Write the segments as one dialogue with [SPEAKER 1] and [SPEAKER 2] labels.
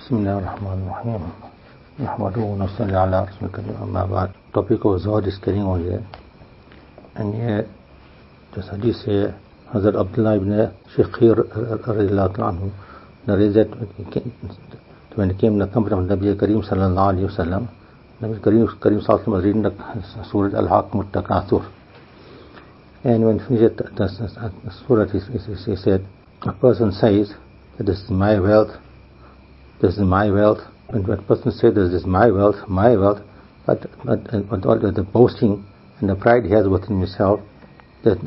[SPEAKER 1] Bismillahirrahmanirrahim. Nahmaduhu wa nusalli ala rasulil karim, amma ba'd. Topic of Zuhud is carrying on here. And here, this hadith here, Hazrat Abdullah ibn Shikhir radiallahu anhu narrates that when he came in the company of Nabi Kareem sallallahu alayhi wa sallam, Nabi Kareem sallallahu alayhi wa sallam was reading the Surah Al-Haqq Takathur. And when he finished the Surah, he said, a person says that this is my wealth, this is my wealth. And when a person says this is my wealth, but all the boasting and the pride he has within himself, that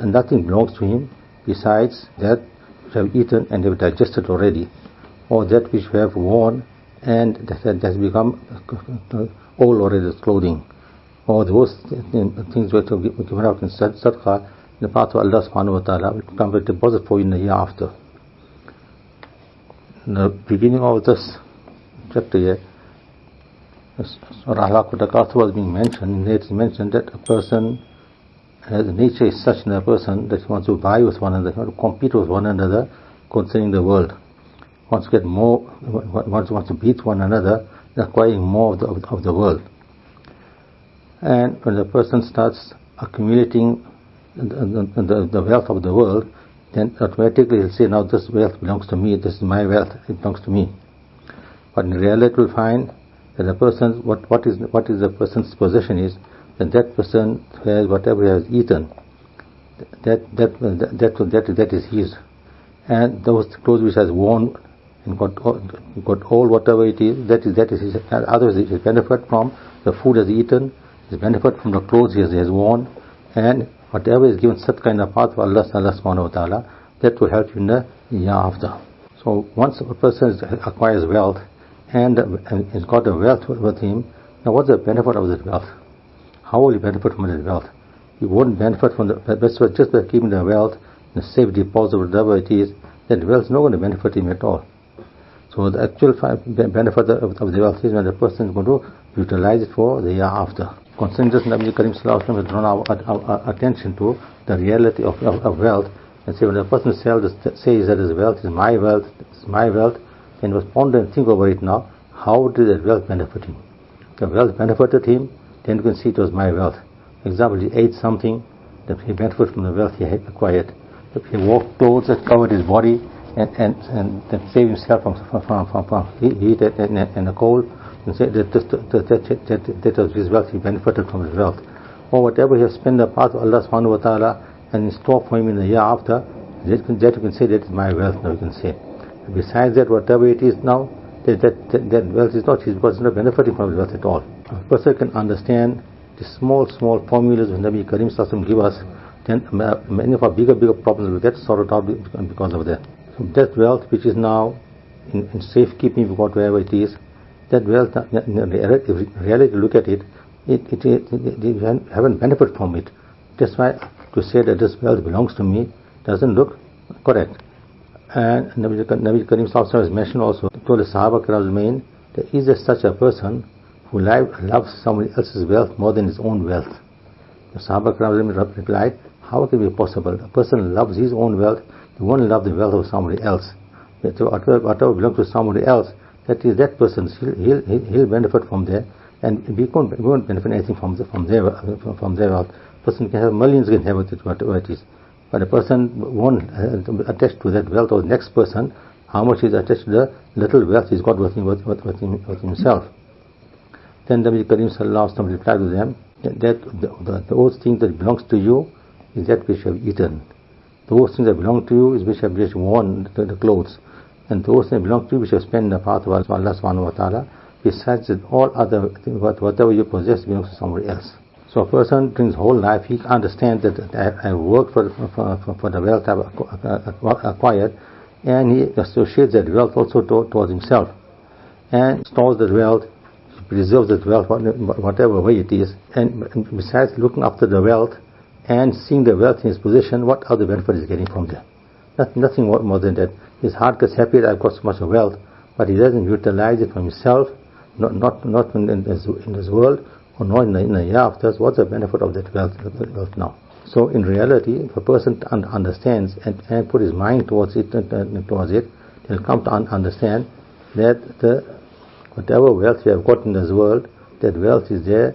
[SPEAKER 1] nothing belongs to him besides that which have eaten and have digested already, or that which we have worn and that has become old already, as clothing, or those things which have given out in sadaqah in the path of Allah subhanahu wa ta'ala will become a deposit for you in the year after. In the beginning of this chapter here, Surah Al-Haqq was being mentioned. It is mentioned that a person has nature is such in a person that he wants to vie with one another, he wants to compete with one another concerning the world, wants to get more, wants to beat one another, acquiring more of the world. And when the person starts accumulating the wealth of the world, then automatically he'll say, now this wealth belongs to me, this is my wealth, it belongs to me. But in reality we'll find that the person, what is the person's possession is, that person has whatever he has eaten, that is his. And those clothes which has worn and got old, whatever it is, that is his. Others he benefit from the food he has eaten, he benefit from the clothes he has worn, and whatever is given such kind of path for Allah subhanahu wa ta'ala, that will help you in the year after. So once a person acquires wealth and has got a wealth with him, now what's the benefit of that wealth? How will he benefit from that wealth? He won't benefit from the best just by keeping the wealth in a safe deposit, whatever it is. That wealth is not going to benefit him at all. So the actual benefit of the wealth is when the person is going to utilize it for the year after. Concerning this, Nabi Kareem sallallahu alayhi wa sallam has drawn our attention to the reality of wealth, and say when a person says that his wealth is my wealth, it's my wealth, then he must ponder and think over it now. How did that wealth benefit him? If the wealth benefited him, then you can see it was my wealth. For example, he ate something that he benefited from the wealth he had acquired. If he wore clothes that covered his body and that saved himself from heat and the cold, and say that was his wealth, he benefited from his wealth. Or whatever he has spent the path of Allah subhanahu wa ta'ala and in store for him in the year after, that you can say that is my wealth now, you can say. Besides that, whatever it is now, that wealth is not his, because it's not benefiting from his wealth at all. If a person can understand the small formulas when Nabi Kareem sallallahu give us, then many of our bigger problems will get sorted out because of that. So that wealth which is now in safekeeping, whatever it is, that wealth, in reality look at it, you haven't benefited from it. That's why to say that this wealth belongs to me doesn't look correct. And Nabi Kareem sallallahu has mentioned also, told the Sahab that is there such a person who loves somebody else's wealth more than his own wealth? The Sahaba replied, how can it be possible? A person loves his own wealth, he won't love the wealth of somebody else. So whatever belongs to somebody else, that is that person's, he'll benefit from there, and we won't benefit anything from their wealth. A person can have millions, can have whatever it is, but a person won't attach to that wealth of the next person how much is attached to the little wealth he's got with himself. Then Nabi Kareem sallallahu alaihi wasallam replied to them that those things that belongs to you is that which you have eaten. Those things that belong to you is which have just worn the clothes. And those things that belong to you which have spent the path of Allah subhanahu wa ta'ala. Besides that, all other things, whatever you possess belongs to somebody else. So a person during his whole life, he understands that I worked for the wealth I've acquired, and he associates that wealth also towards himself, and stores that wealth, preserves that wealth whatever way it is. And besides looking after the wealth and seeing the wealth in his possession, what other benefit is getting from there? Nothing more than that. His heart gets happy that I've got so much of wealth, but he doesn't utilize it for himself, not in this world, or not in the year after. What's the benefit of that wealth now? So in reality, if a person understands and put his mind towards it, he'll come to understand that whatever wealth we have got in this world, that wealth is there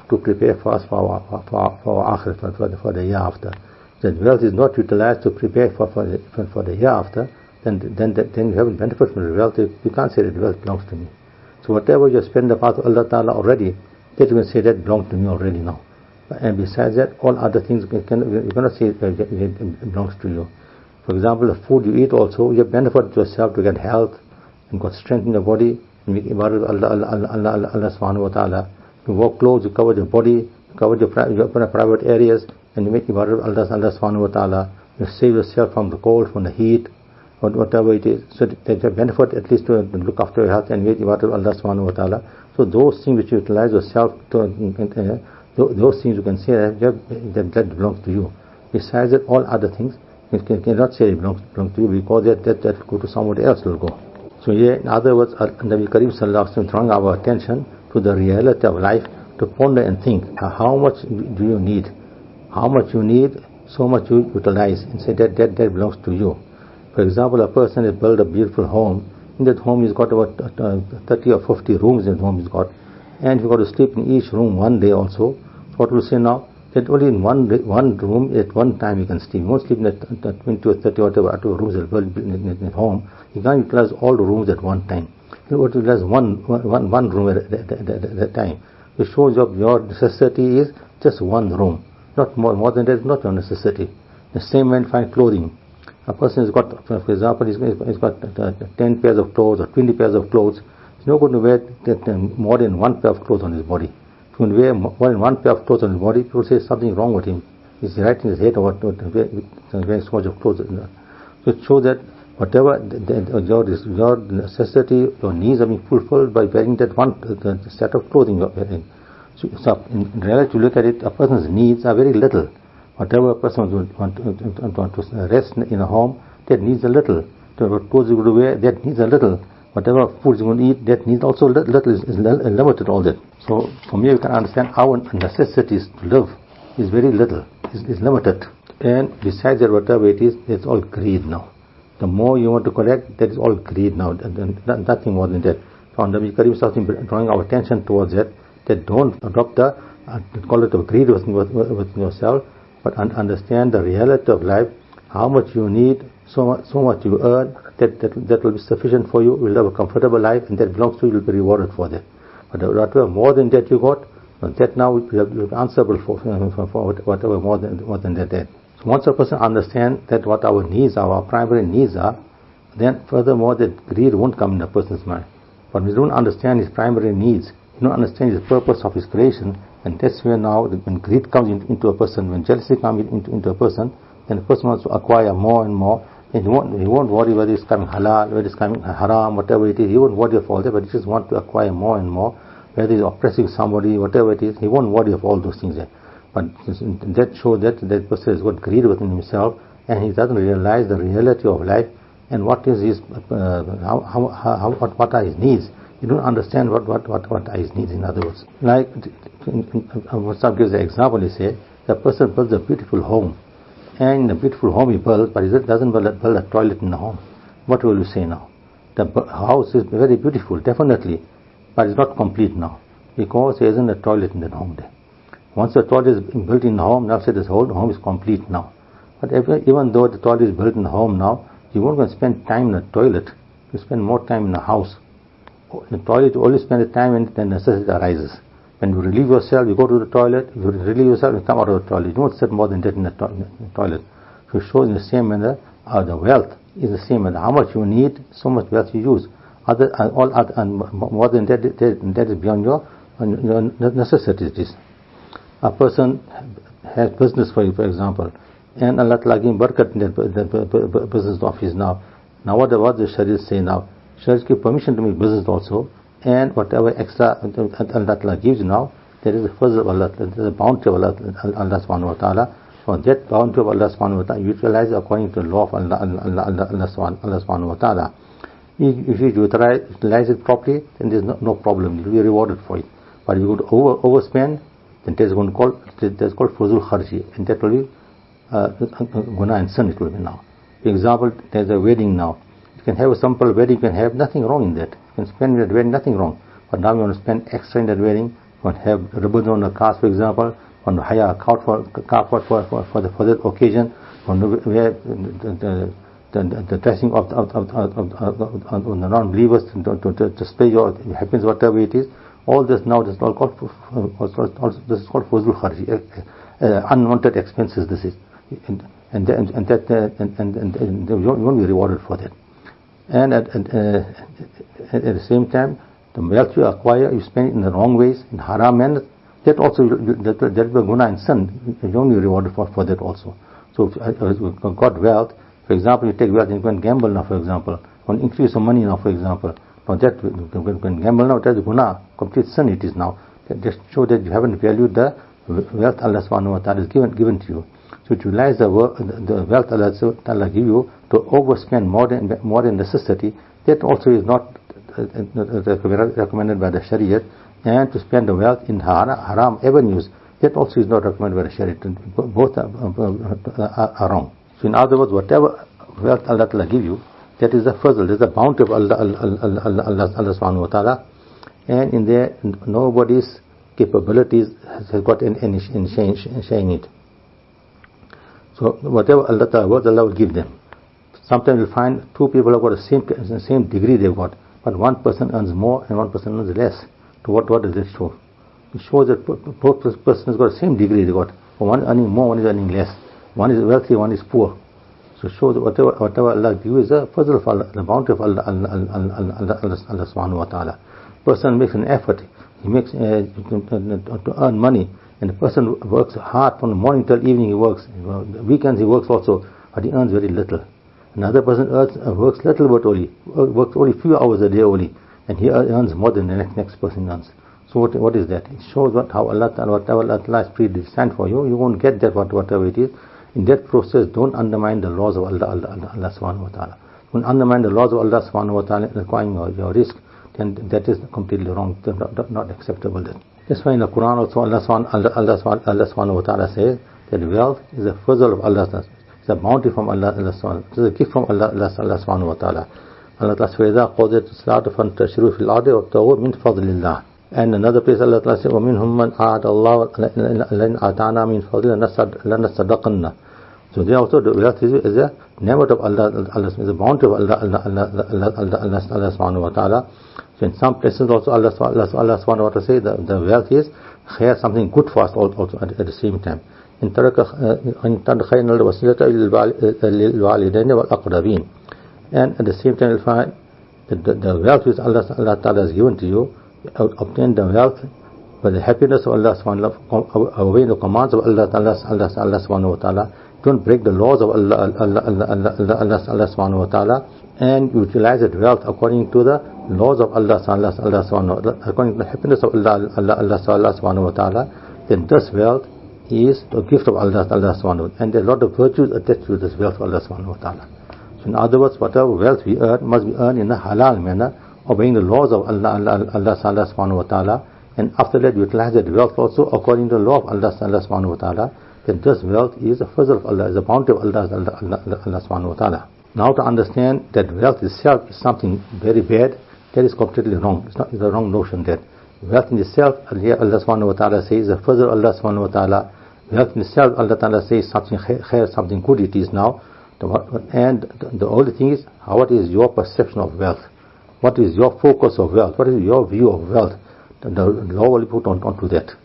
[SPEAKER 1] to prepare for us for our akhirah, for the year after. That wealth is not utilized to prepare for the year after, then you haven't benefited from the wealth. You can't say that wealth belongs to me. So whatever you spend the path of Allah Ta'ala already, that you can say that belongs to me already now. And besides that, all other things you cannot say it belongs to you. For example, the food you eat also, you have benefited yourself to get health and got strength in your body. You make ibadah Allah subhanahu wa ta'ala. You wear clothes, you cover your body, you cover your private areas, and you make ibadah Allah subhanahu wa ta'ala. You save yourself from the cold, from the heat, or whatever it is. So that you have benefit at least to look after your health and make ibadah Allah subhanahu wa ta'ala. So those things which you utilize yourself to, those things you can say that belongs to you. Besides that, all other things you cannot say it belongs to you, because that will go to somebody else will go. So here, in other words, Nabi Kareem Sallallahu Alaihi Wasallam drawing our attention to the reality of life, to ponder and think how much do you need, how much you need, so much you utilize, and say that belongs to you. For example, a person has built a beautiful home. In that home he's got about 30 or 50 rooms in that home he's got, and you've got to sleep in each room one day also. So what will say now? That only in one room at one time you can sleep. You won't sleep in the 20 or 30 or whatever rooms that built in home. You can't utilize all the rooms at one time. You want to utilize one room at a time. It shows your necessity is just one room. Not more than that is not your necessity. The same way, find clothing. A person has got, for example, he's got 10 pairs of clothes or 20 pairs of clothes. He's not going to wear more than one pair of clothes on his body. If you wear more than one pair of clothes on his body, people say something wrong with him. He's right in his head about wearing so much of clothes. So it shows that whatever your necessity, your needs are being fulfilled by wearing that one set of clothing you're wearing. So in reality, you look at it, a person's needs are very little. Whatever a person wants to rest in a home, that needs a little. Whatever clothes you want to wear, that needs a little. Whatever food you want to eat, that needs also little, is limited, all that. So from here you can understand our necessities to live is very little, is limited. And besides that, whatever it is, it's all greed now. The more you want to collect, that is all greed now, nothing more than that. So Nabi Kareem Sallallahu drawing our attention towards that don't adopt the call it of greed within yourself, but understand the reality of life, how much you need, so much you earn, that will be sufficient for you. You will have a comfortable life, and that belongs to you. You will be rewarded for that. But whatever more than that you got, that now you'll be answerable for whatever more than that. So once a person understands that what our needs are, our primary needs are, then furthermore that greed won't come in a person's mind. But we don't understand his primary needs, you don't understand his purpose of his creation, and that's where now when greed comes into a person, when jealousy comes into a person, then the person wants to acquire more and more, and he won't worry whether it's coming halal, whether it's coming haram, whatever it is. He won't worry of all that, but he just wants to acquire more and more, whether he's oppressing somebody, whatever it is. He won't worry of all those things there. But that shows that person has got greed within himself, and he doesn't realize the reality of life and what is his what are his needs. You don't understand what are his needs, in other words. Like Mustakim gives the example, he said, the person builds a beautiful home, and the beautiful home he builds, but he doesn't build a toilet in the home. What will you say now? The house is very beautiful, definitely, but it's not complete now, because there isn't a toilet in that home there. Once the toilet is built in the home, now say this whole home is complete now. But even though the toilet is built in the home now, you won't go and spend time in the toilet. You spend more time in the house. In the toilet, you only spend the time when the necessity arises. When you relieve yourself, you go to the toilet. If you relieve yourself, you come out of the toilet. You don't sit more than that in the toilet. So it shows in the same manner, the wealth is the same manner. How much you need, so much wealth you use. More than that is beyond your necessities. A person has business for you, for example, and Allah Ta'ala gives barakat in that business of his now. Now what the Sharia say now? Sharia gives permission to make business also, and whatever extra Allah Ta'ala gives you now, there is a fazl of Allah, there is a bounty of Allah subhanahu wa ta'ala. So that bounty of Allah subhanahu wa ta'ala utilize according to the law of Allah subhanahu wa ta'ala. If you utilize it properly, then there is no problem. You will be rewarded for it. But if you would overspend, then that's called fuzul kharji, and that will be guna and sin. It will be now. For example, there's a wedding now. You can have a simple wedding, you can have nothing wrong in that. You can spend in that wedding, nothing wrong. But now you want to spend extra in that wedding. You want to have ribbons on the cars, for example. You want to hire a car for that occasion. You want to wear the dressing of the non-believers to display your happiness, whatever it is. All this now, this is all called fuzul kharji, unwanted expenses. This is, and you won't be rewarded for that. And at the same time, the wealth you acquire, you spend it in the wrong ways, in haram manner. That also, that will be guna and sin. You won't be rewarded for that also. So, if you got wealth, for example, you take wealth and you can gamble now, for example, or increase some money now, for example. Now that you can gamble now, that's guna, complete sin it is now. That just show that you haven't valued the wealth Allah subhanahu wa ta'ala has given to you. So to utilize the wealth Allah subhanahu wa ta'ala give you to overspend more than necessity, that also is not recommended by the Shariah. And to spend the wealth in haram avenues, that also is not recommended by the Shariah. Both are wrong. So in other words, whatever wealth Allah ta'ala give you, that is the fazl, that is the bounty of Allah subhanahu wa ta'ala, and in there nobody's capabilities has got any shaying it. So whatever Allah ta'ala words, Allah will give them. Sometimes you'll find two people have got the same degree they've got, but one person earns more and one person earns less. So what does it show? It shows that both persons have got the same degree they got. One is earning more, one is earning less. One is wealthy, one is poor. So show that whatever Allah gives you is a fazl of Allah, the bounty of Allah subhanahu wa ta'ala. Person makes an effort, he makes to earn money, and the person works hard from the morning till evening. He works, weekends he works also, but he earns very little. Another person works little but works only few hours a day only, and he earns more than the next person earns. So what is that? It shows how whatever Allah has predestined for you, you won't get that whatever it is. In that process, don't undermine the laws of Allah subhanahu wa ta'ala. Don't undermine the laws of Allah subhanahu wa ta'ala requiring your risk, then that is completely wrong, not acceptable. That's why in the Quran also Allah subhanahu wa ta'ala says that wealth is a fazl of Allah, it's a bounty from Allah subhanahu, it's a gift from Allah subhanahu wa ta'ala. Allah ta'ala says, فَإِذَا قَضَيْتُ الصَّلَاةَ فَانْتَشِرُوا فِي الْأَرْضِ وَابْتَغُوا مِنْ فَضْلِ اللَّهِ. And another place Allah Ta'ala says, وَمِنْهُمْ مَنْ أَعَدَ اللَّهُ لَنْ أَعْتَانَا مِنْ فَضْلِ لَنَصَّدَقَنَّ. So there also the wealth is a ne'mat of Allah, is a bounty of Allah subhanahu wa ta'ala. So in some places also Allah subhanahu wa ta'ala says the wealth is khair, something good for us also at the same time. In تَدْخَيْنَ الْوَسِيلَةَ لِلْوَالِدَيْنِ وَالْأَقْرَبِينَ. And at the same time you'll find that the wealth which Allah ta'ala has given to you, obtain the wealth by the happiness of Allah subhanahu wa ta'ala, obeying the commands of Allah subhanahu wa ta'ala. Don't break the laws of Allah subhanahu wa ta'ala, and utilize that wealth according to the laws of Allah subhanahu wa ta'ala, according to the happiness of Allah subhanahu wa ta'ala. Then this wealth is the gift of Allah subhanahu wa ta'ala, and there are a lot of virtues attached to this wealth of Allah subhanahu wa ta'ala. So in other words, whatever wealth we earn must be earned in a halal manner, obeying the laws of Allah subhanahu wa ta'ala, and after that utilize that wealth also according to the law of Allah subhanahu wa ta'ala. Then this wealth is a fazl of Allah, is a bounty of Allah subhanahu wa ta'ala. Now to understand that wealth itself is something very bad, that is completely wrong. It's a wrong notion that wealth in itself, here Allah subhanahu wa ta'ala says, a fazl of Allah subhanahu wa ta'ala. Wealth in itself, Allah ta'ala says something khair, something good it is now. And the only thing is, what is your perception of wealth? What is your focus of wealth? What is your view of wealth? The law will be put onto that.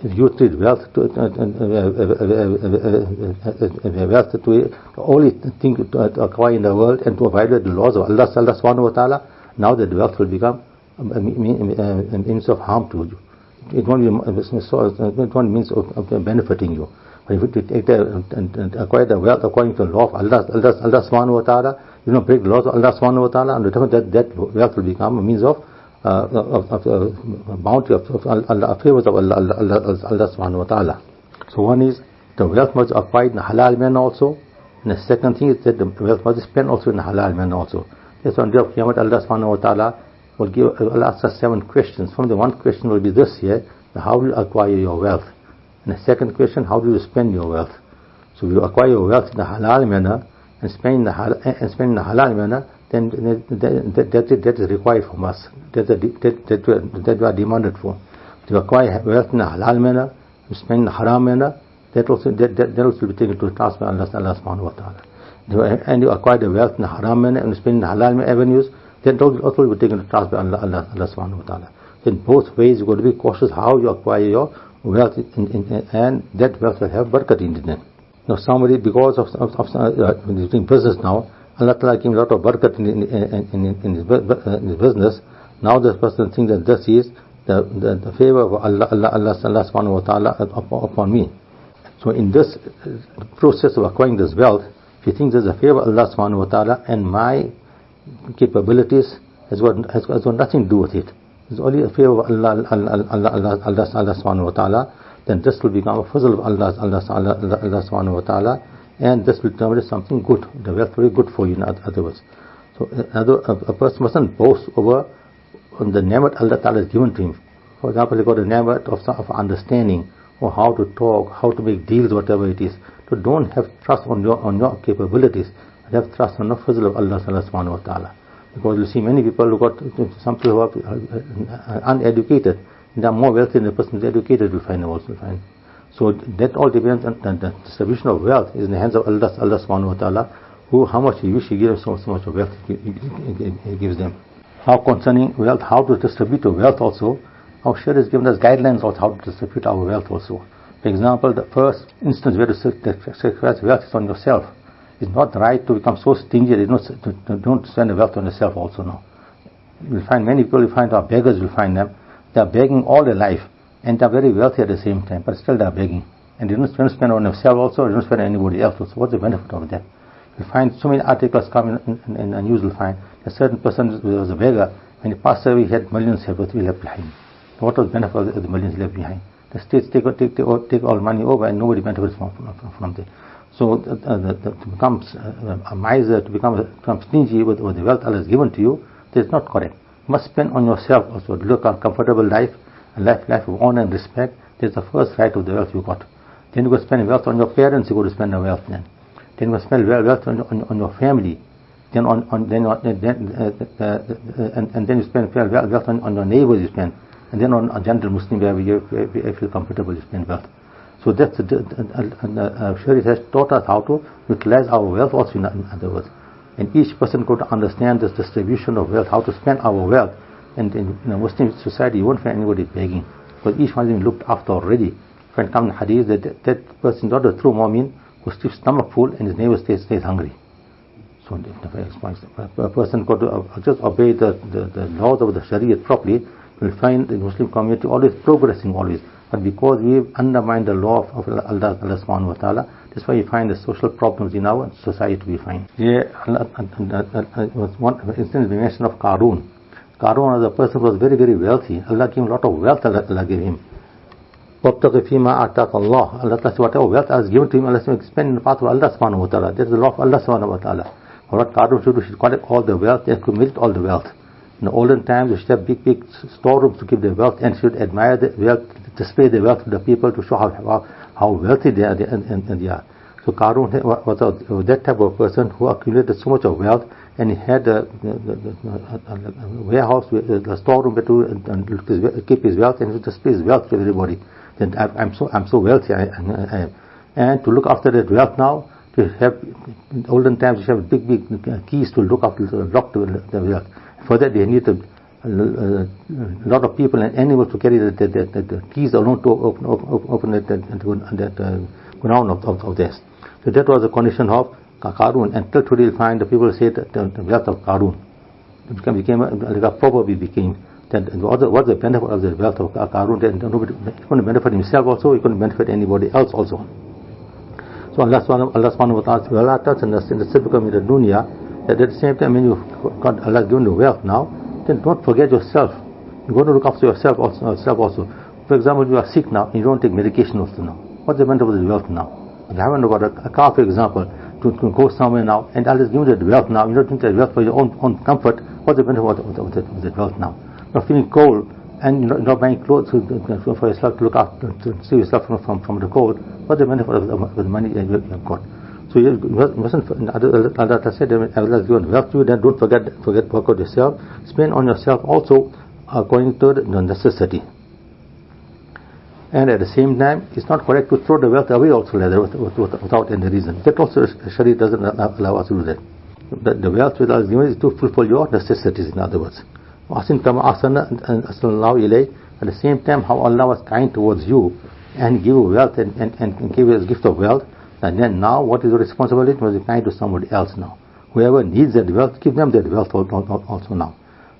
[SPEAKER 1] If you treat wealth to the only thing to acquire in the world and to violate the laws of Allah subhanahu wa ta'ala, now that wealth will become a means of harm to you. It won't be means of benefiting you. But if you take and acquire the wealth according to the law of Allah subhanahu wa ta'ala, you don't break the laws of Allah subhanahu wa ta'ala, and that wealth will become a means of bounty of Allah, favors of Allah subhanahu wa ta'ala. So one is the wealth must be acquired in a halal manner also, and the second thing is that the wealth must be spent also in a halal manner also. That's on the day of Qiyamah, Allah subhanahu wa ta'ala will ask us 7 questions. From the one question will be this here: how do you acquire your wealth? And the second question: how do you spend your wealth? So if you acquire your wealth in a halal manner and spend in the halal manner, then that is required from us. That we are demanded for. To acquire wealth in a halal manner, to spend in a haram manner, that also will be taken to task by Allah subhanahu wa ta'ala. And you acquire the wealth in a haram manner and spend in halal avenues, then also will be taken to task by Allah subhanahu wa ta'ala. In both ways, you've got to be cautious how you acquire your wealth, and that wealth will have barakat in it. Now, somebody, because of doing business now, Allah Ta'ala gave a lot of barakat in his business. Now, this person thinks that this is the favor of Allah subhanahu wa ta'ala upon me. So, in this process of acquiring this wealth, if he thinks there's a favor of Allah subhanahu wa ta'ala, and my capabilities has got nothing to do with it, it's only a favor of Allah subhanahu wa ta'ala, then this will become a fazl of Allah subhanahu wa ta'ala, and this will become something good. The wealth will be good for you, in other words. So a person mustn't boast over on the ni'mat Allah ta'ala has given to him. For example, he got a ni'mat of understanding, or how to talk, how to make deals, whatever it is. So don't have trust on your capabilities, but have trust on the fazl of Allah subhanahu wa ta'ala. Because you see many people who got, some people who are uneducated, they are more wealthy than the person who is educated, we find also. So that all depends on the distribution of wealth is in the hands of Allah subhanahu wa ta'ala, who how much he wishes he gives, so much of wealth he gives them. How concerning wealth, how to distribute the wealth also, our Sharia has given us guidelines on how to distribute our wealth also. For example, the first instance where to sacrifice wealth is on yourself. It's not right to become so stingy that don't spend the wealth on yourself also now. You'll find many people, you find our beggars, you'll find them, they are begging all their life, and they are very wealthy at the same time, but still they are begging. And they don't spend on themselves also, they don't spend on anybody else also. What's the benefit of that? You find so many articles come in and you'll find a certain person was a beggar, when he passed away he had millions left behind. What was the benefit of the millions left behind? The states take all money over and nobody benefits from them. So to become a miser, to become stingy with the wealth Allah has given to you, that is not correct. You must spend on yourself also, to look a comfortable life, a life of honor and respect. That's the first right of the wealth you got. Then you go spend wealth on your parents, you go to spend the wealth then. Then you go spend wealth on your family. Then then you spend wealth on your neighbors, you spend. And then on a general Muslim where you feel comfortable, you spend wealth. So that's Sharia has taught us how to utilize our wealth also, in other words. And each person got to understand this distribution of wealth, how to spend our wealth. And in a Muslim society, you won't find anybody begging, because each one has been looked after already. When it comes in hadith, that person is not a true mu'min who sleeps stomach full and his neighbor stays hungry. So a person got to just obey the laws of the Sharia properly, will find the Muslim community always progressing always. But because we've undermined the law of Allah subhanahu wa ta'ala, that's why you find the social problems in our society we find. One instance we mentioned of Qarun. Qarun was a person who was very, very wealthy. Allah gave him a lot of wealth, Allah gave him. وَابْتَغِ فِي مَا آتَاكَ اللَّهُ. Allah said, whatever wealth has given to him, Allah said, spend in the path of Allah subhanahu wa ta'ala. That's the law of Allah subhanahu wa ta'ala. For what Qarun should do, he should collect all the wealth, he accumulate all the wealth. In the olden times, you should have big storerooms to keep the wealth, and should admire the wealth, display the wealth to the people to show how wealthy they are. So Qarun was that type of person who accumulated so much of wealth, and he had the warehouse, the storeroom to keep his wealth, and to display his wealth to everybody. Then I'm so wealthy, and to look after that wealth now, to have in olden times you have big keys to look after the wealth. For that they needed a lot of people and animals to carry the keys alone to open that ground of theirs. So that was the condition of Qarun. Until today you'll find the people say that the wealth of Qarun became like a proverb. It became that what's the benefit of the wealth of Qarun? That nobody, he couldn't benefit himself also, he couldn't benefit anybody else also. So Allah subhanahu wa ta'ala tells in the Sifakam in the dunya, that at the same time when you got Allah given you wealth now, then don't forget yourself. You're going to look after yourself also. For example, you are sick now and you don't take medication also now. What's the benefit of the wealth now? You haven't got a car, for example, to go somewhere now, and Allah has given you the wealth now. You don't need the wealth for your own comfort. What's the benefit of the wealth now? You're feeling cold and you're not buying clothes for yourself to look after, to save yourself from the cold. What's the benefit of the money that you have got? So you mustn't. Allah said, Allah has given wealth to you, then don't forget about yourself. Spend on yourself also according to the necessity. And at the same time, it's not correct to throw the wealth away also without any reason. That also Sharia doesn't allow us to do that. The wealth which Allah has given is to fulfill your necessities, in other words. At the same time, how Allah was kind towards you and give you wealth and give you a gift of wealth, and then now what is your responsibility? You must be kind to somebody else now. Whoever needs that wealth, give them that wealth also now.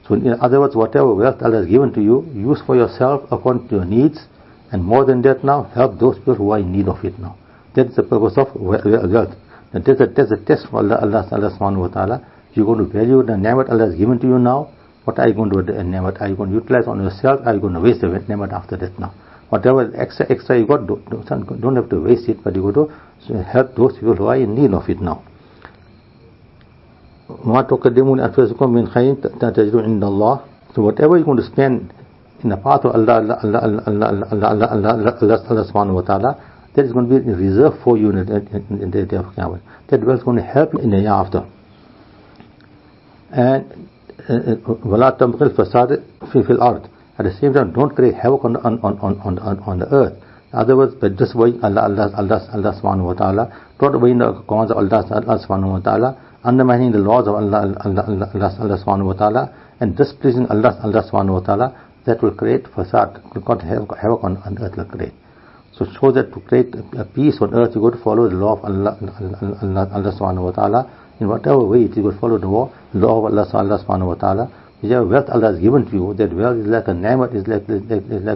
[SPEAKER 1] So in other words, whatever wealth Allah has given to you, use for yourself according to your needs, and more than that now, help those people who are in need of it now. That is the purpose of wealth. And that's a test for Allah subhanahu wa ta'ala. You're going to value the ni'mat Allah has given to you now. What are you going to do with the ni'mat? Are you going to utilize on yourself? Are you going to waste the ni'mat after that now? Whatever extra you got, don't have to waste it, but you go to help those people who are in need of it now. So whatever you're going to spend in the path of Allah subhanahu wa ta'ala, that is going to be reserved for you in the day of Qiyamah. That wealth is going to help you in the year after. And وَلَا تَمْقِلْ فَسَادِ فِي الْأَرْضِ. At the same time, don't create havoc on the earth. In other words, by disobeying Allah subhanahu wa ta'ala, not obeying the commands of Allah subhanahu wa ta'ala, undermining the laws of Allah subhanahu wa ta'ala, and displeasing Allah subhanahu wa ta'ala, that will create fasad, will cause havoc on earth, will create. So show that to create a peace on earth, you got to follow the law of Allah subhanahu wa ta'ala. In whatever way it is, you got to follow the law of Allah subhanahu wa ta'ala. Whichever wealth Allah has given to you, that wealth is like a ni'mat, is like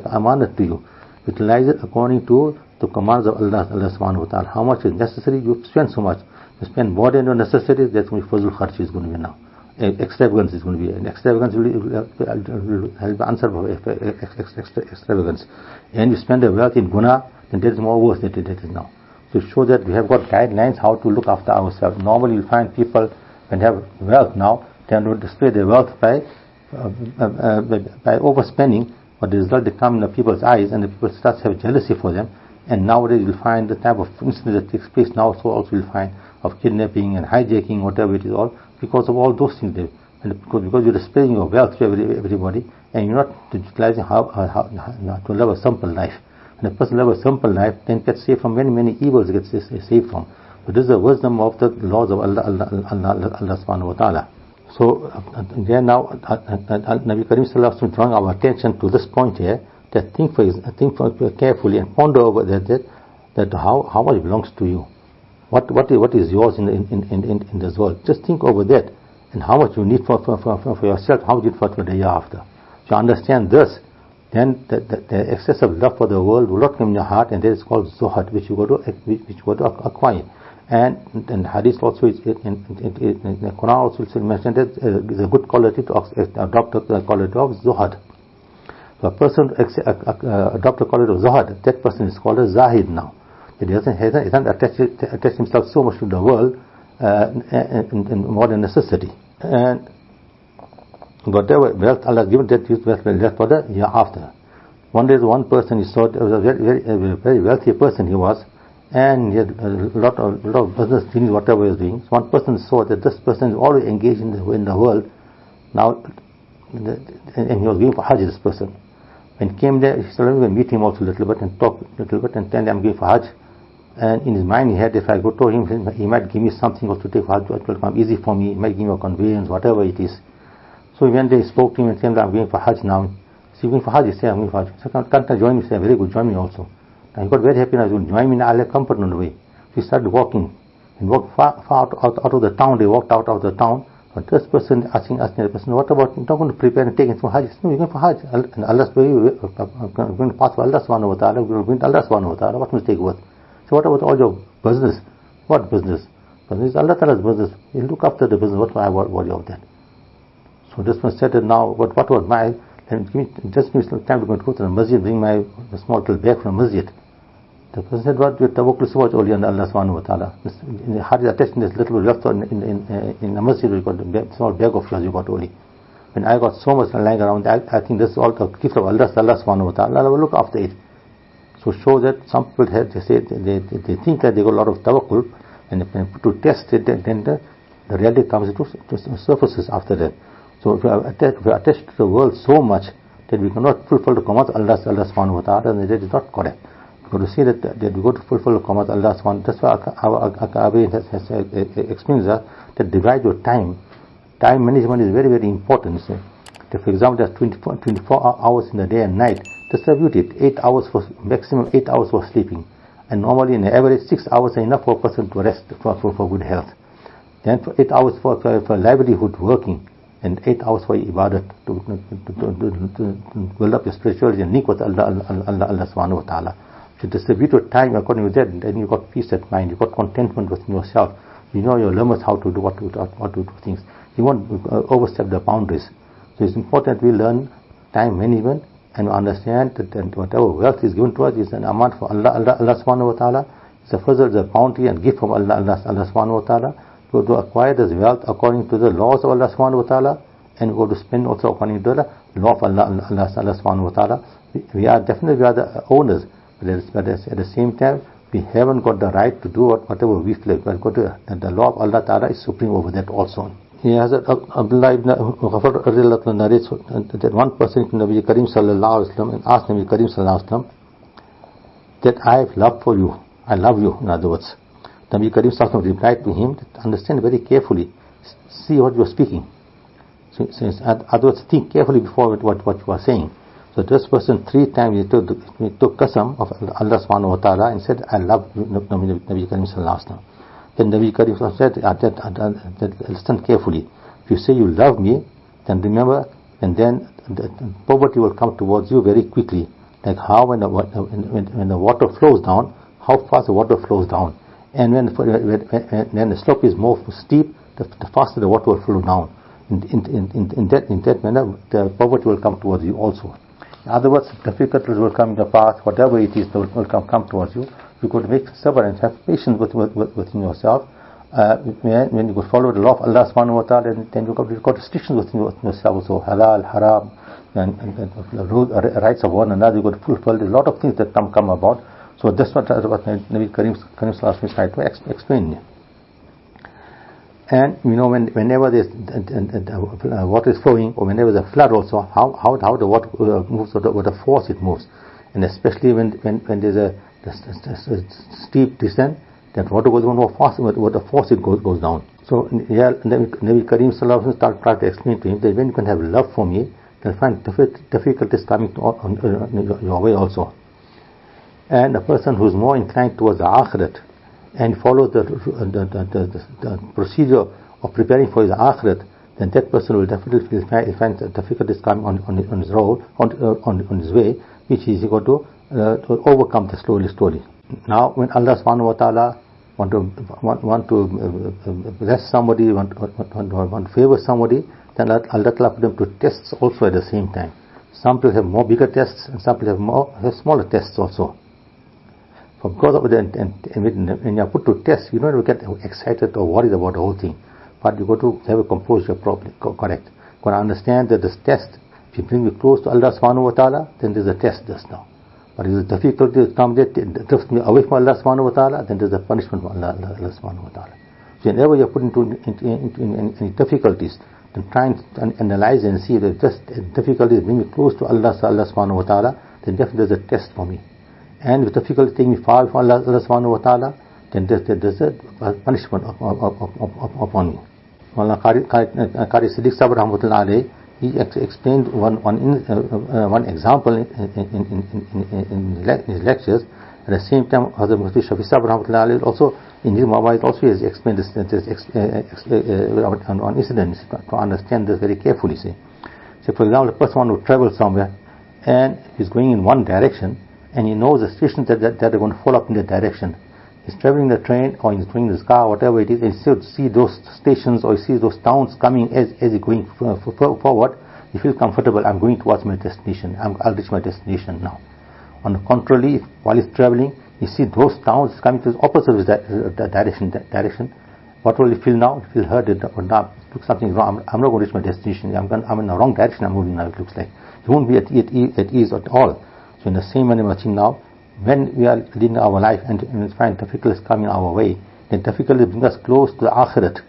[SPEAKER 1] amanat to you. Utilize it according to the commands of Allah subhanahu wa ta'ala. How much is necessary, you spend so much. You spend more than your necessities, that's going to be fazul kharch is going to be now. Extravagance is going to be, and extravagance will have the answer for extravagance. And you spend the wealth in guna, then that is more worse than it is now. To show that we have got guidelines how to look after ourselves. Normally you find people when they have wealth now, they will display their wealth by overspending, but the result they come in the people's eyes, and the people start to have jealousy for them. And nowadays you'll find the type of incident that takes place now, so also you'll find of kidnapping and hijacking, whatever it is, all because of all those things. And because you're displaying your wealth to everybody, and you're not utilizing how to live a simple life. When a person lives a simple life, then gets saved from many evils, gets saved from. But this is the wisdom of the laws of Allah subhanahu wa ta'ala. So there now, Nabi Karim sallallahu alaihi wasallam drawing our attention to this point here, that think carefully and ponder over that how much belongs to you. What is yours in this world? Just think over that, and how much you need for yourself, how much you need for the year after. If you understand this, then the excessive love for the world will not come in your heart, and that is called zuhad, which you go to acquire. And hadith also is in the Quran also mentioned that is a good quality to adopt the quality of zuhad. So a person adopt the quality of zuhad, that person is called a zahid now. He hasn't attached himself so much to the world in more than necessity. And whatever wealth Allah has given, that is wealth left for the year after. One day, one person he saw, was a very wealthy person he was, and he had a lot of business things, whatever he was doing. So one person saw that this person is always engaged in the world. Now, and he was going for Hajj, this person. When he came there, he said, let me meet him also a little bit and talk a little bit and tell him I'm going for Hajj. And in his mind he had, if I go to him, he might give me something also to take for Hajj, it will come easy for me, he might give me a conveyance, whatever it is. So he went there, he spoke to him and said, I'm going for Hajj now. So you're going for Hajj? He said, I'm going for Hajj. So can't I join me? He said, very good, join me also. And he got very happy, and I was going to join me, and I'll have comfort on the way. So he started walking, and walked far out of the town. They walked out of the town. But this person asking the person, what about, you're not going to prepare and take him for Hajj? No, you're going for Hajj. And Allah's going to pass for Allah subhanahu wa ta'ala, we're going to Allah subhanahu wa ta'ala, what mistake was? So what about all your business? What business? Business is Allah ta'ala's business. You look after the business, what I worry about that? So this one said that now, what was my, just give me some time to go to the masjid, bring my small little bag from the masjid. The person said, what, your tawakkul so much only on Allah subhanahu wa ta'ala. In the heart is attached in this little bit left in the masjid, you got a small bag of yours you got only. When I got so much lying around, I think this is all the gift of Allah subhanahu wa ta'ala. Allah will look after it. So show that some people have, they think that they got a lot of tawakkul, and when put to test it, then the reality comes to surfaces after that. So if we are attached to the world so much that we cannot fulfill the commands of Allah subhanahu wa ta'ala, then that is not correct. We got to see that we got to fulfill the commands of Allah subhanahu wa ta'ala. That's why our has explained that divide your time. Time management is very, very important. So, for example, there's 24 hours in the day and night. Distribute it. 8 hours for maximum 8 hours for sleeping, and normally in the average 6 hours are enough for a person to rest for good health. Then for 8 hours for livelihood, working, and 8 hours for ibadat to build up your spirituality and link with Allah subhanahu wa ta'ala. If you distribute your time according to that, then you got peace of mind, you got contentment within yourself. You know your limits, how to do what to do things. You won't overstep the boundaries. So it's important we learn time management and understand that whatever wealth is given to us is an amount for Allah subhanahu wa ta'ala. It's a fazl, it's a bounty and gift from Allah subhanahu wa ta'ala. We go to acquire this wealth according to the laws of Allah subhanahu wa ta'ala, and we go to spend also according to the law of Allah subhanahu wa ta'ala. We are the owners, but at the same time we haven't got the right to do whatever we feel. But the law of Allah ta'ala is supreme over that also. He has Abdullah ibn Ghafar narrates that one person from Nabi Karim sallallahu alaihi wasallam and asked Nabi Karim sallallahu alaihi wasallam that I have love for you, I love you, in other words. Nabi Karim sallallahu alaihi wasallam replied to him, understand very carefully, see what you are speaking. So in other words, think carefully before what you are saying. So this person 3 times he took qasam of Allah subhanahu wa ta'ala and said, I love you, Nabi Karim sallallahu alaihi wasallam. Then Nabi Karim said, listen carefully. If you say you love me, then remember, and then poverty will come towards you very quickly. Like how when the water flows down, how fast the water flows down. And when the slope is more steep, the faster the water will flow down. In that manner, the poverty will come towards you also. In other words, difficulties will come in the path, whatever it is, will come towards you. You could make sabr and have patience within yourself. When you could follow the law of Allah subhanahu wa ta'ala, then you got restrictions within yourself. So halal, haram, and the rights of one another, you could fulfill. There's a lot of things that come about. So that's what Nabi Karim sallallahu alaihi tried to explain. And you know, whenever there's water is flowing, or whenever there's a flood also, how the water moves, or the force it moves, and especially when there's a steep descent, that water goes on more fast, with the force it goes down. So Nabi Karim sallallahu alaihi wasallam tried to explain to him that when you can have love for me, then find difficulties coming your way also. And a person who's more inclined towards the akhirat and follows the procedure of preparing for his akhirat, then that person will definitely find difficulties coming on his road, on his way, which is got to overcome the slowly. Now, when Allah subhanahu wa ta'ala want to bless somebody, want to favor somebody, then Allah ta'ala put them to tests also at the same time. Some people have more bigger tests, and some people have smaller tests also. Because of that, and when you are put to test, you don't get excited or worried about the whole thing. But you got to have a composure properly, correct. You got to understand that this test, if you bring me close to Allah subhanahu wa ta'ala, then there's a test just now. But if the difficulty comes that drifts me away from Allah subhanahu wa ta'ala, then there's a punishment from Allah subhanahu wa ta'ala. So whenever you're put into any difficulties, then try and analyze and see that just difficulties bring me close to Allah subhanahu wa ta'ala, then definitely there's a test for me. And if difficulty take me far from Allah subhanahu wa ta'ala, then there's a punishment upon me. Molana Qari Siddiq Sahab rahmatullah alayhi, he explained one example in his lectures. At the same time, Hazrat Mufti Shafi Sahab rahmatullah alayhi also in his mawa'id also has explained this on incidents to understand this very carefully. So for example, a person wants to travel somewhere and he's going in one direction, and he knows the stations that are going to fall up in that direction. He's traveling the train, or he's going his car, whatever it is, and he see those stations or he sees those towns coming as he's going forward. He feels comfortable. I'm going towards my destination. I'll reach my destination now. On the contrary, while he's traveling, he sees those towns coming to the opposite of that direction. What will he feel now? He feels hurt. Look, something wrong. I'm not going to reach my destination. I'm in the wrong direction. I'm moving now. It looks like he won't be at ease at all. So in the same manner, now, when we are leading our life and we find difficulties coming our way, then difficulties bring us close to the akhirat,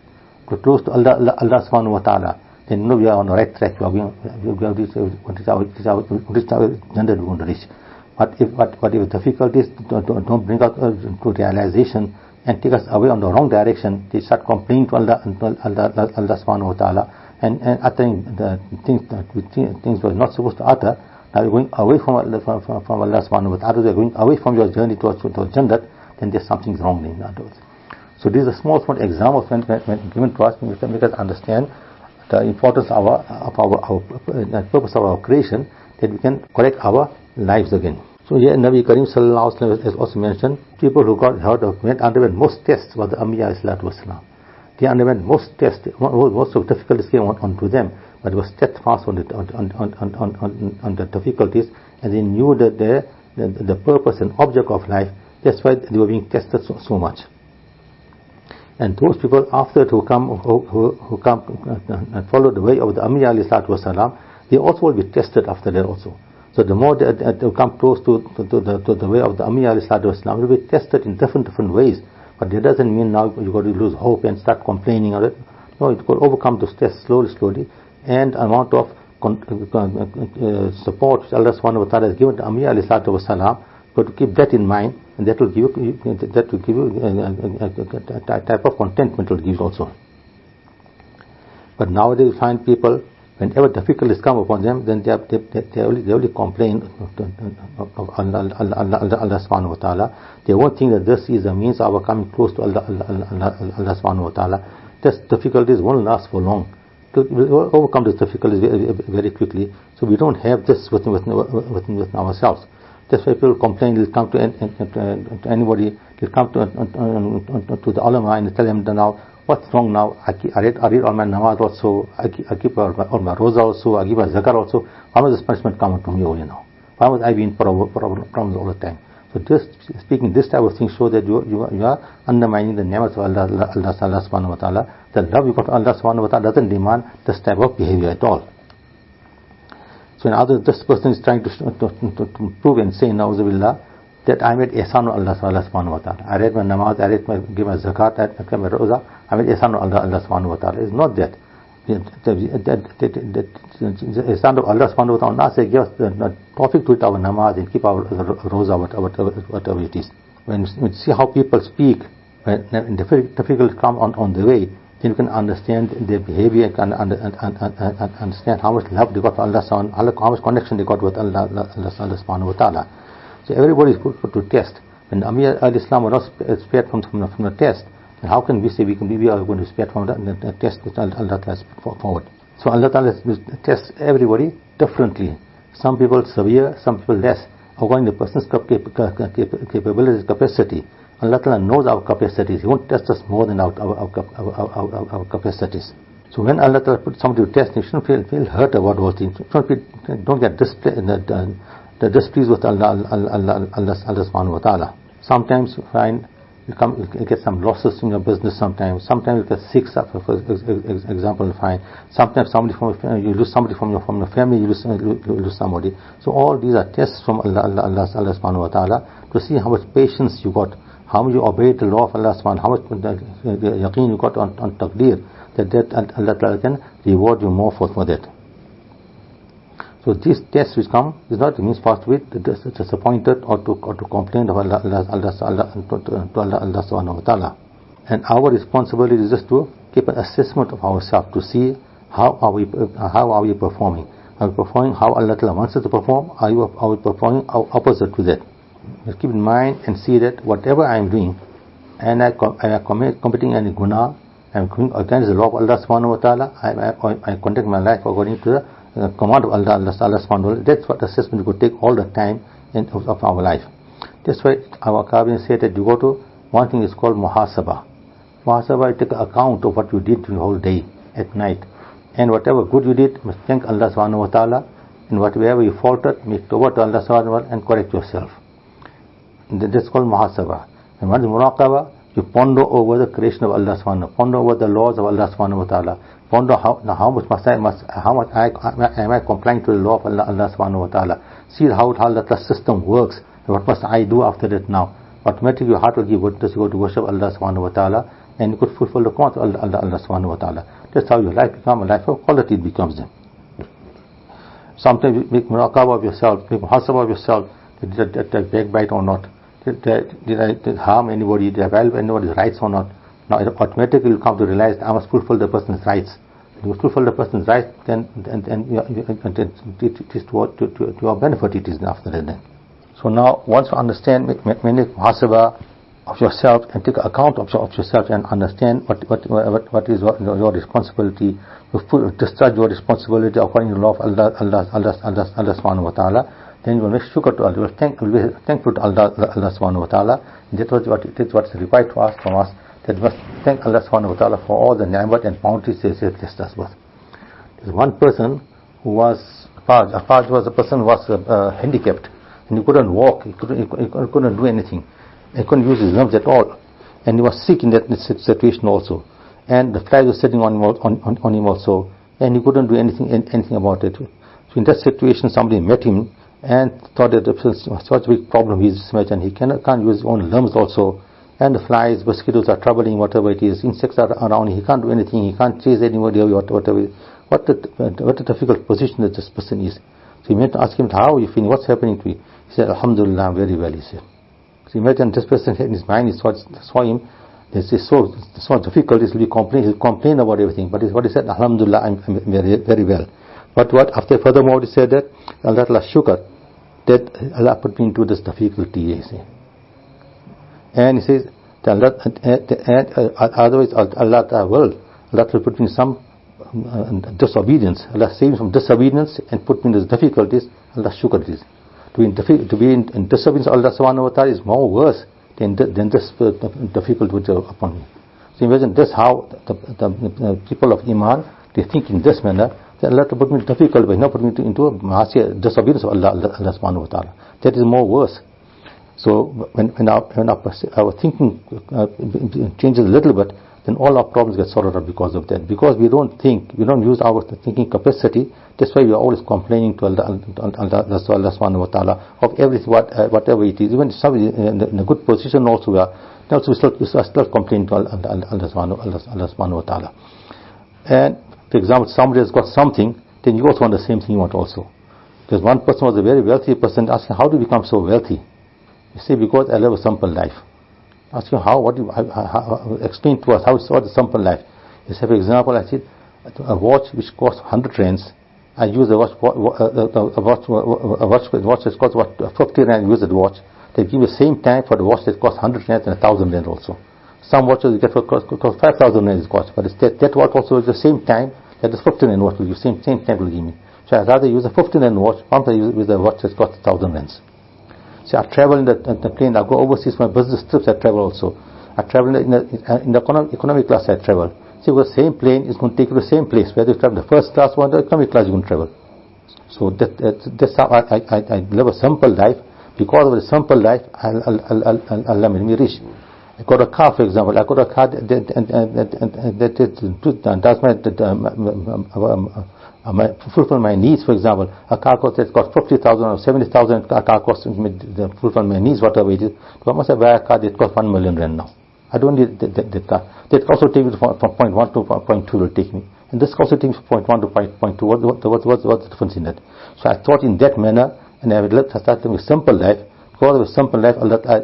[SPEAKER 1] close to Allah subhanahu wa ta'ala, then we are on the right track. We are this our gender we want to reach. But if difficulties don't bring us to realization and take us away on the wrong direction, they start complaining to Allah subhanahu wa ta'ala and uttering the things we're not supposed to utter. Now you're going away from Allah subhanahu wa ta'ala, you're going away from your journey towards Jannat, then there's something wrong in other words. So these are small examples when given to us, to make us understand the importance of the purpose of our creation, that we can correct our lives again. So here Nabi Karim sallallahu alaihi wasallam has also mentioned people who underwent most tests were the Anbiya sallallahu alaihi wasallam. They underwent most tests, most of difficulties came onto them, but they were steadfast on the difficulties, and they knew that the purpose and object of life. That's why they were being tested so much. And those people after who come and follow the way of the Anbiya alayhi salatu wasalam, they also will be tested after that also. So the more they come close to the way of the Anbiya alayhi salatu wasalam, they will be tested in different ways. But that doesn't mean now you've got to lose hope and start complaining on it. No, you've got to overcome those tests slowly, and amount of support which Allah subhanahu wa ta'ala has given to Anbiya alayhi salatu wasalam, but to keep that in mind, and that will give you a type of contentment will give also. But nowadays you find people, whenever difficulties come upon them, then they only complain of Allah subhanahu wa ta'ala. They won't think that this is a means of our coming close to Allah subhanahu wa ta'ala. These difficulties won't last for long. We'll overcome these difficulties very quickly. So we don't have this within ourselves. That's why people complain. They'll come to anybody. They'll come to the ulama and tell them that now, what's wrong now? I read all my namaz also. I keep all my roza also. I give my zakar also. Why must this punishment come to me only now? Why must I be in problems all the time? So just speaking this type of thing shows that you are undermining the names of Allah subhanahu wa ta'ala. The love you got to Allah subhanahu wa ta'ala doesn't demand this type of behavior at all. So in other, this person is trying to prove and say, na'uzubillah, that I made ihsan on Allah subhanahu wa ta'ala. I read my namaz, give my zakat, I give my roza, I made ihsan on Allah subhanahu wa ta'ala. It's not that. The ihsan of Allah subhanahu wa ta'ala, not say, give us the tawfiq to our namaz and keep our roza, whatever it is. When you see how people speak, when difficulties come on the way, then you can understand their behavior and understand how much love they got for Allah, how much connection they got with Allah subhanahu wa ta'ala. So everybody is put to test. When Anbiya al-Islam were not spared from the test, then how can we say we are going to spare from the test which Allah has put forward? So Allah Ta'ala tests everybody differently. Some people severe, some people less, according to the person's capabilities, capacity. Allah Ta'ala knows our capacities. He won't test us more than our capacities. So when Allah Ta'ala puts somebody to test, you shouldn't feel hurt about those things. Don't get displeased with Allah subhanahu wa ta'ala. Sometimes you find you get some losses in your business. Sometimes you get sick. For example, you find sometimes you lose somebody from your family. You lose somebody. So all these are tests from Allah subhanahu wa ta'ala to see how much patience you got, how much you obeyed the law of Allah subhanahu, how much yaqeen you got on taqdeer, that Allah Ta'ala can reward you more for that. So these tests which come is not means fast with disappointed or to complain of Allah subhanahu wa ta'ala. And our responsibility is just to keep an assessment of ourselves to see how are we performing. Are we performing how Allah Ta'ala wants us to perform? Are we performing opposite to that? Just keep in mind and see that whatever I am doing, and I am committing any guna, I am going against the law of Allah subhanahu wa ta'ala, I conduct my life according to the command of Allah subhanahu wa ta'ala. That's what assessment you could take all the time of our life. That's why our Kabin said that you go to one thing is called muhasabah. Muhasabah, you take account of what you did the whole day at night, and whatever good you did, you must thank Allah subhanahu wa ta'ala, and whatever you faltered, make tawbah to Allah subhanahu wa ta'ala and correct yourself. That's called muhasabah. And what is muraqabah? You ponder over the creation of Allah subhanahu wa ta'ala, ponder over the laws of Allah subhanahu wa ta'ala, ponder how much am I complying to the law of Allah subhanahu wa ta'ala. See how the system works. What must I do after that now? automatically your heart will give witness, you go to worship Allah subhanahu wa ta'ala, and you could fulfill the command of Allah subhanahu wa ta'ala. That's how your life becomes a life of quality, it becomes them. Sometimes you make muraqabah of yourself, make muhasabah of yourself, did I backbite or not? Did I harm anybody? Did I violate anybody's rights or not? Now automatically you come to realize I must fulfill the person's rights. If you fulfill the person's rights, then it is to your benefit, it is after that. So now, once you understand, make muhasabah of yourself and take account of yourself and understand what is your responsibility, you discharge your responsibility according to the law of Allah subhanahu wa ta'ala, then you will make shukr to Allah, you will be thankful to Allah subhanahu wa ta'ala. And that's what is required from us, that we must thank Allah subhanahu wa ta'ala for all the ni'mat and bounties He has blessed us with. There's one person who was Faj was a person who was handicapped, and he couldn't walk, he couldn't do anything, he couldn't use his limbs at all, and he was sick in that situation also, and the flies were sitting on him also, and he couldn't do anything about it. So in that situation, somebody met him and thought that there was such a big problem he is and he can't use his own limbs also, and the flies, mosquitoes are troubling, whatever it is, insects are around, he can't do anything, he can't chase anybody, whatever. What a difficult position that this person is. So he went to ask him, how are you feeling, what's happening to you? He said, Alhamdulillah, I'm very well, he said. So he met, and this person in his mind, he saw him, this is so difficult, he'll complain about everything, but what he said, Alhamdulillah, I'm very, very well. But after furthermore he said that, Allah shukr, that Allah put me into this difficulty, he said. And he says, otherwise Allah will put me in some disobedience. Allah saves me from disobedience and put me in these difficulties. Allah shukr it is. To be in disobedience of Allah subhanahu wa ta'ala is more worse than this difficulty upon me. So imagine this, how the people of Iman, they think in this manner, that Allah to put me in difficult way, not put me into a disobedience of Allah subhanahu wa ta'ala. That is more worse. So when our thinking changes a little bit, then all our problems get sorted out because of that. Because we don't use our thinking capacity. That's why we are always complaining to Allah subhanahu wa ta'ala of everything, whatever it is. Even if somebody in a good position also we are still complaining to Allah subhanahu wa ta'ala. And for example, somebody has got something, then you also want the same thing you want also. Because one person was a very wealthy person, asking, how do you become so wealthy? You say, because I live a simple life. Ask him how explain to us what is simple life. You say, for example, I said, a watch which costs 100 rands, I use a watch that costs what 50 rand, use the watch. They give the same time for the watch that costs 100 rands and 1,000 rand also. Some watches you get for cost 5,000 rands cost, but that watch also is the same time that the 15 rand watch will give, same time will give me. So I'd rather use a 15 rand watch, rather use a watch that costs 1,000 rands. See, I travel in the plane, I go overseas for my business trips, I travel also. I travel in the economic class, I travel. See, with the same plane is going to take you to the same place. Whether you travel the first class or the economic class, you're going to travel. So that's how I live a simple life. Because of the simple life, Allah made me rich. I got a car, for example. I got a car that does fulfill my needs, for example. A car that costs 50,000 or 70,000, a car costs to fulfill my needs, whatever it is. So I must have buy a car that costs 1 million rand now. I don't need that car. That also takes me from point 1 to point 2 will take me. And this also takes me from point 1 to point 2. What's the difference in that? So I thought in that manner, and I started with simple life. Because of a simple life,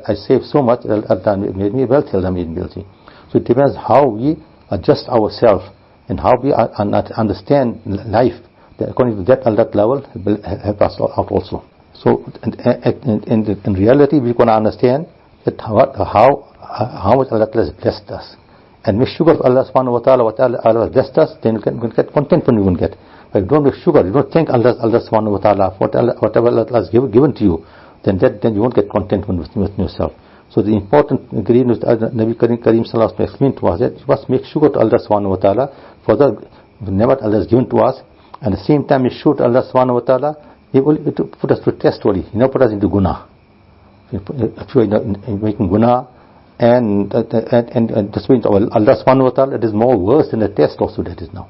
[SPEAKER 1] I saved so much, Allah made me wealthy, Allah made me wealthy. So it depends how we adjust ourselves and how we understand life. According to that level, it will help us out also. So in reality, we're going to understand that how much Allah has blessed us. And make sugar of Allah subhanahu wa ta'ala, what Allah has blessed us, then you can get contentment you will get. But if you don't make sugar, you don't thank Allah subhanahu wa ta'ala for whatever Allah has given to you, then you won't get contentment with yourself. So the important ingredient Nabi Kareem sallallahu alaihi wasallam explained to us that you must make sugar to Allah subhanahu wa ta'ala for the ni'mat Allah has given to us, and at the same time make sure to Allah subhanahu wa ta'ala, He will put us to test only. He never put us into guna. If you are making guna, and this means Allah subhanahu wa ta'ala, it is more worse than the test also that is now.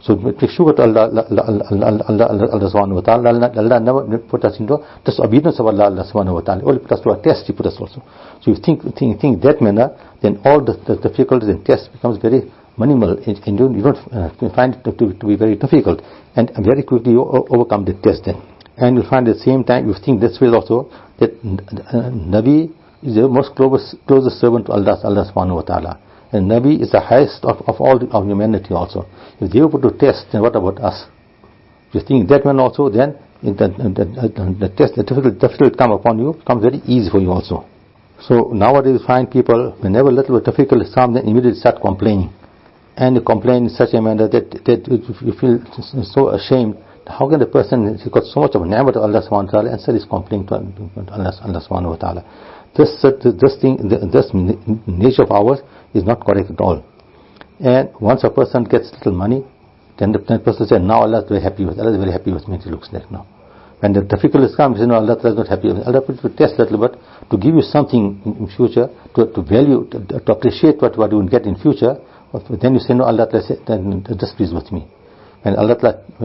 [SPEAKER 1] So make sure that Allah subhanahu wa ta'ala, Allah never put us into disobedience of Allah subhanahu wa ta'ala. Only put us to a test, He put us also. So if you think that manner, then all the difficulties and tests becomes very minimal, and you don't find it to be very difficult, and very quickly you overcome the test then. And you'll find at the same time, you think this way also, that Nabi is the most closest servant to Allah subhanahu wa ta'ala. And Nabi is the highest of all of humanity also. If they were put to test, then what about us? If you think that one also, then the test, the difficult come upon you, becomes very easy for you also. So nowadays you find people, whenever a little bit difficult is come, then immediately start complaining. And you complain in such a manner that you feel so ashamed. How can the person, he got so much of a ni'mah to Allah subhanahu wa ta'ala, and still is complaining to Allah subhanahu wa ta'ala. This nature of ours is not correct at all. And once a person gets little money, then the person says, now Allah is very happy with me, it looks like now. When the difficulties come, he says, no, Allah is not happy with me. Allah puts you to test a little bit, to give you something in future, to value, to appreciate what you will get in future. Then you say, no, Allah is displeased with me. And Allah,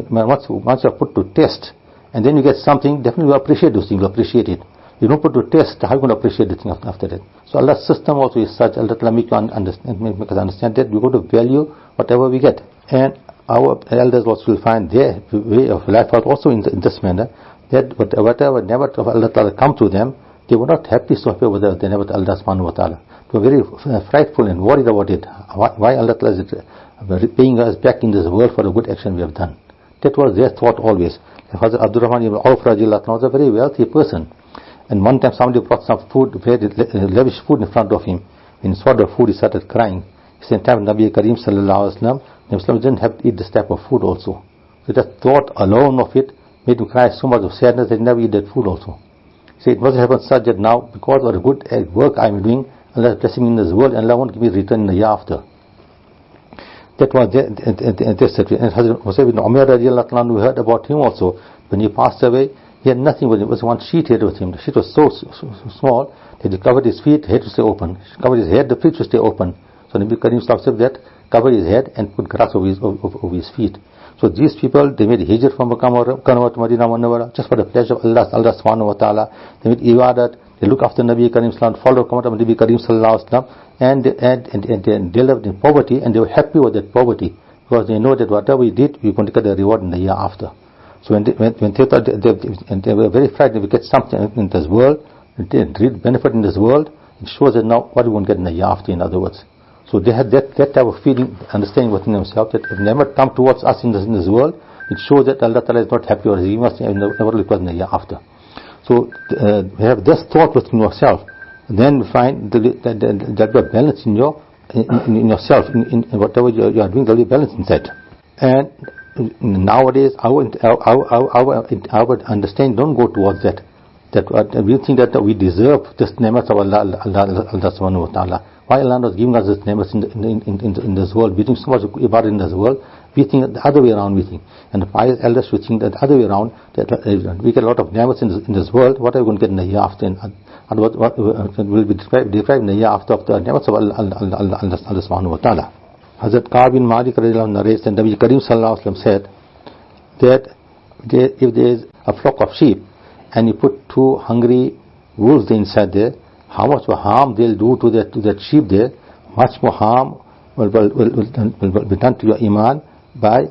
[SPEAKER 1] once you are put to test, and then you get something, definitely you appreciate those things, you appreciate it. You don't put to test, how are you going to appreciate the thing after that? So Allah's system also is such, Allah make us understand that we go to value whatever we get. And our elders also will find their way of life also in this manner, that whatever never of Allah come to them, they were not happy so happy with the never Allah subhanahu wa ta'ala. They were very frightful and worried about it. Why Allah is paying us back in this world for the good action we have done. That was their thought always. Hazrat Abdurrahman ibn Auf was a very wealthy person. And one time somebody brought some food, very lavish food in front of him. When he saw the food, he started crying. He said, Nabi Kareem sallallahu alaihi wasallam, Nabi didn't have to eat this type of food also. So that thought alone of it made him cry so much of sadness that he never eat that food also. He said, it must happen such that now, because of the good work I am doing, Allah is blessing me in this world, and Allah won't give me return in the year after. That was this situation. And Hazrat Musa ibn Umar radiallahu anhu, we heard about him also. When he passed away, he had nothing with him. It was one sheet he had with him. The sheet was so small that he covered his feet, head to stay open. He covered his head, the feet to stay open. So Nabi Kareem said that, covered his head and put grass over his feet. So these people, they made hijr from Makkah to Madinah Munawwara just for the pleasure of Allah subhanahu wa ta'ala. They made ibadat, they look after Nabi Kareem sallallahu, follow command of Nabi Kareem sallallahu alaihi wasallam, and they lived in poverty, and they were happy with that poverty, because they know that whatever we did, we're going to get the reward in the year after. So when they thought, they were very frightened, if we get something in this world, they real benefit in this world, it shows that now what we won't get in the year after, in other words. So they had that type of feeling, understanding within themselves, that if they never come towards us in this world, it shows that Allah Ta'ala is not happy, or He must never look in the year after. So we have this thought within yourself, then we find that you are balanced in yourself, in whatever you are doing, there will be balance inside. And nowadays our understanding don't go towards that we think that we deserve this ni'mat of Allah subhanahu wa ta'ala. Why Allah was giving us this ni'mat in this world? We think so much about in this world, we think the other way around, we think. And the pious elders should think that the other way around, that we get a lot of ni'mats in this world, what are we going to get in the year after? And what will be deprived in the year after of the ni'mats of Allah subhanahu wa ta'ala. Hazrat Ka'b bin Malik narrates that Nabi Kareem sallallahu alaihi wasallam said that if there is a flock of sheep and you put two hungry wolves inside there, how much harm they'll do to that sheep there, much more harm will be done to your iman by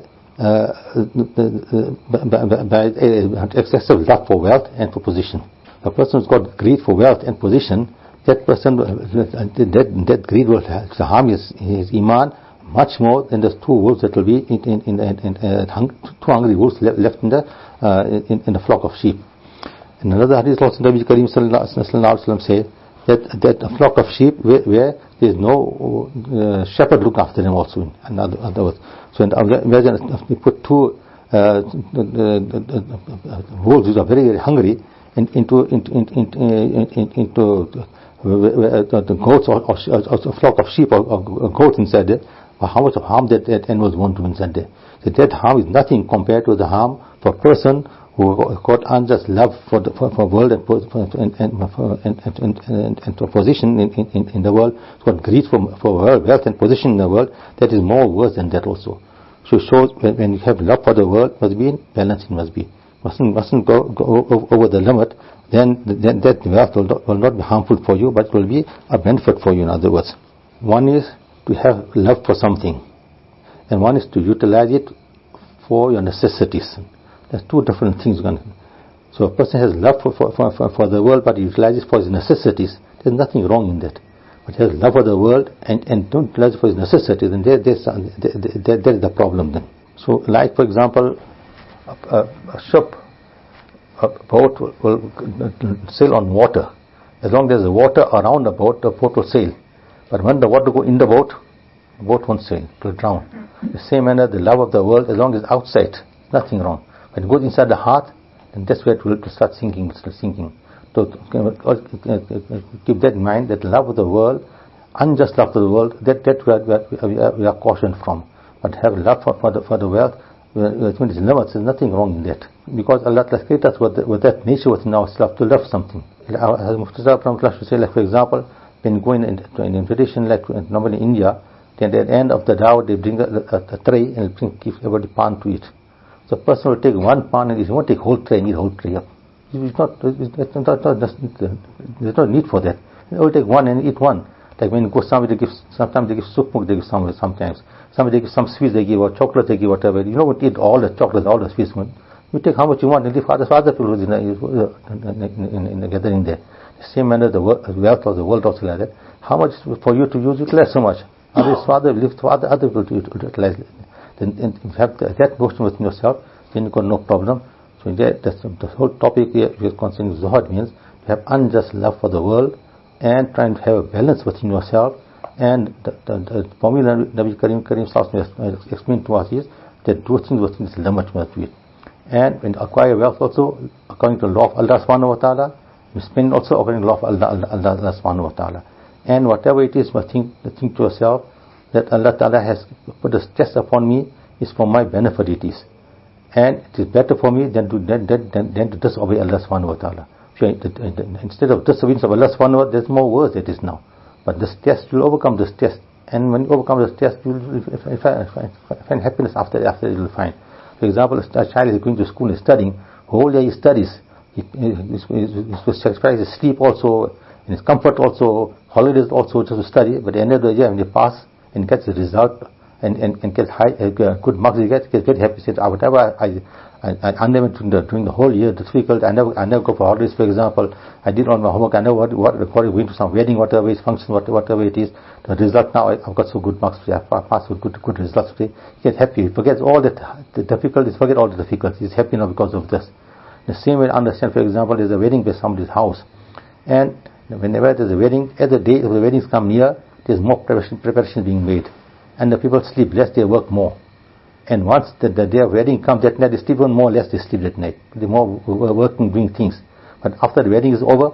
[SPEAKER 1] excessive love for wealth and for position. A person who's got greed for wealth and position, that person, that greed will harm his iman much more than the two wolves that will be two hungry wolves left in the flock of sheep. In another hadith also, Nabi Kareem sallallahu alaihi wasallam say that a flock of sheep where there is no shepherd look after them also. In other words, so imagine if we put two wolves who are very, very hungry into the goats or a flock of sheep or goats inside there, how much of harm that animals won't do inside there. So that harm is nothing compared to the harm for a person who got unjust love for world and for position in the world, who got greed for wealth and position in the world. That is more worse than that also. shows when you have love for the world, must be in balance. It must be mustn't go over the limit. Then that wealth will not be harmful for you, but will be a benefit for you. In other words, one is to have love for something, and one is to utilize it for your necessities. There's two different things. So a person has love for the world, but he utilizes it for his necessities. There's nothing wrong in that. But he has love for the world and don't utilize it for his necessities, and there is the problem then. So, like for example, a ship, a boat will sail on water. As long as there's water around the boat will sail. But when the water goes in the boat won't sail, it will drown. The same manner, the love of the world, as long as it's outside, nothing wrong. When it goes inside the heart, then that's where it will start sinking. So keep that in mind, that love of the world, unjust love of the world, that we are cautioned from. But have love for the wealth, when it's limits, there's nothing wrong in that. Because Allah created us with that nature within ourselves to love something. As Mufti Sahab to say, like for example, when going in tradition, like normally in India, then at the end of the dawah they bring a tray and give everybody pan to eat. So a person will take one pan and he won't take whole tray and eat whole tray up. There's no need for that. They will take one and eat one. Like when you go somewhere, sometimes they give soup, they give sometimes. Somebody they give some sweets, they give, or chocolate, they give, whatever. You don't eat all the chocolates, all the sweets. You take how much you want and leave other people in the gathering there. The same manner, the wealth of the world also like that. How much for you to use, utilize so much. Others father leave for other people to utilize. Then if you have that notion within yourself, then you got no problem. So the whole topic here concerning zuhud means to have unjust love for the world and trying to have a balance within yourself. And the formula Nabi Karim explained to us is that do things within this limit must be. And when you acquire wealth also, according to the law of Allah subhanahu wa ta'ala, you spend also according to the law of Allah subhanahu wa ta'ala. And whatever it is, think to yourself that Allah ta'ala has put a stress upon me is for my benefit it is. And it is better for me than to disobey Allah subhanahu wa ta'ala. Instead of disobeying Allah subhanahu wa ta'ala, there's more worse it is now. But this test, you'll overcome this test. And when you overcome this test, you'll find happiness after it will find. For example, a child is going to school and studying, whole day he studies. He sacrifices his sleep also, and his comfort also, holidays also just to study. But at the end of the year, when he passes and gets the result and gets good marks, he gets very happy. He says, whatever I never during the whole year, difficult. I never go for holidays, for example. I did all my homework. I never going to some wedding, whatever it is, function, whatever it is. The result now, I've got so good marks today. I passed with good results today. He gets happy. He forgets all the difficulties. Forget all the difficulties. He's happy now because of this. The same way, understand. For example, there's a wedding by somebody's house, and whenever there's a wedding, as the day of the weddings come near, there's more preparation being made, and the people sleep less, they work more. And once the day of wedding comes, that night they sleep even more, less they sleep that night. They're more working, doing things. But after the wedding is over,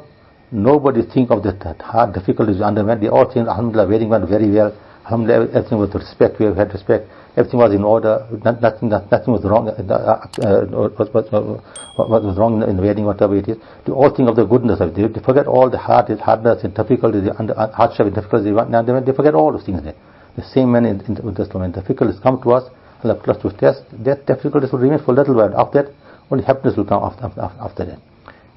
[SPEAKER 1] nobody think of the hard difficulties underwent. They all think, alhamdulillah, wedding went very well. Alhamdulillah, everything was respect. We have had respect. Everything was in order. Nothing was wrong. What was wrong in the wedding, whatever it is. They all think of the goodness of it. They forget all the hardness and difficulties, the hardship and difficulties. They forget all those things there. The same man with this when difficulties come to us, Allah put us to test, that difficulties will remain for a little while. After that, only happiness will come after that.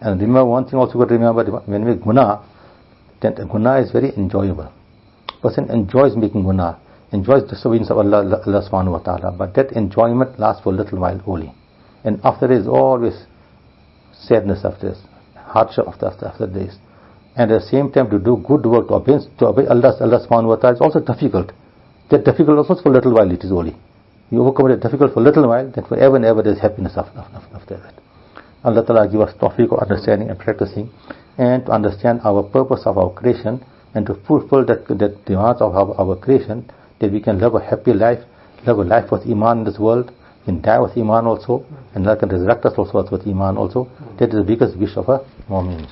[SPEAKER 1] And remember one thing also, got to remember, when we make guna, then guna is very enjoyable. Person enjoys making guna, enjoys the disobedience of Allah subhanahu wa ta'ala, but that enjoyment lasts for a little while only. And after there is always sadness after this, hardship after this. And at the same time, to do good work, to obey Allah subhanahu wa ta'ala is also difficult. That difficult also for a little while it is only. You overcome it difficult for a little while, then forever and ever there is happiness after that. Allah Ta'ala give us tawfiq of understanding and practicing, and to understand our purpose of our creation, and to fulfill that demands of our creation, that we can live a happy life, live a life with iman in this world, can die with iman also, and Allah can resurrect us also with iman also. That is the biggest wish of a mu'min.